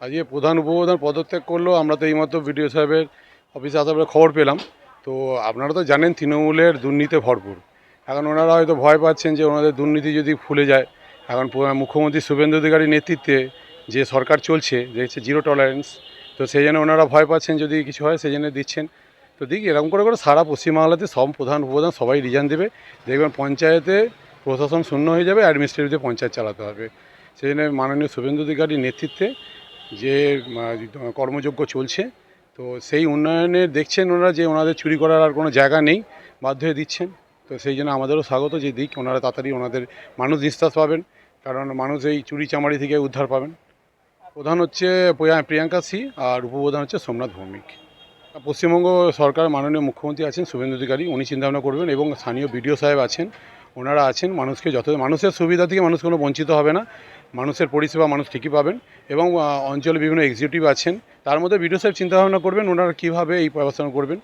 আজকে প্রধান উপপ্রধান পদত্যাগ করলো, আমরা তো এইমাত্র বিডিও সাহেবের অফিসে আসার পরে খবর পেলাম। তো আপনারা তো জানেন তৃণমূলের দুর্নীতি ভরপুর। এখন ওনারা হয়তো ভয় পাচ্ছেন যে ওনাদের দুর্নীতি যদি ফুলে যায়। এখন মুখ্যমন্ত্রী শুভেন্দু অধিকারীর নেতৃত্বে যে সরকার চলছে, যে হচ্ছে জিরো টলারেন্স, তো সেই জন্য ওনারা ভয় পাচ্ছেন যদি কিছু হয়, সেই জন্য দিচ্ছেন। তো দিক এরকম করে করে সারা পশ্চিমবাংলাতে সব প্রধান উপপ্রধান সবাই রিজাইন দেবে। দেখবেন পঞ্চায়েতে প্রশাসন শূন্য হয়ে যাবে, অ্যাডমিনিস্ট্রেটিভে পঞ্চায়েত চালাতে হবে। সেই জন্য মাননীয় শুভেন্দু অধিকারীর নেতৃত্বে যে কর্মযজ্ঞ চলছে, তো সেই উন্নয়নের দেখছেন ওনারা যে ওনাদের চুরি করার আর কোনো জায়গা নেই, বাধ্য হয়ে দিচ্ছেন। তো সেই জন্য আমাদেরও স্বাগত যে দিক, ওনারা তাড়াতাড়ি ওনাদের মানুষ নিঃশ্বাস পাবেন, কারণ মানুষ এই চুরি চামারি থেকে উদ্ধার পাবেন। প্রধান হচ্ছে প্রিয়াঙ্কা সি, আর উপপ্রধান হচ্ছে সোমনাথ ভৌমিক। পশ্চিমবঙ্গ সরকার মাননীয় মুখ্যমন্ত্রী আছেন শুভেন্দু অধিকারী, উনি চিন্তাভাবনা করবেন, এবং স্থানীয় বিডিও সাহেব আছেন, ওনারা আছেন। মানুষকে মানুষের সুবিধা থেকে মানুষ কোনো বঞ্চিত হবে না, মানুষের পরিষেবা মানুষ ঠিকই পাবেন। এবং অঞ্চলে বিভিন্ন এক্সিকিউটিভ আছেন, তার মধ্যে বিডিও সাহেব চিন্তাভাবনা করবেন ওনারা কীভাবে এই ব্যবস্থা করবেন।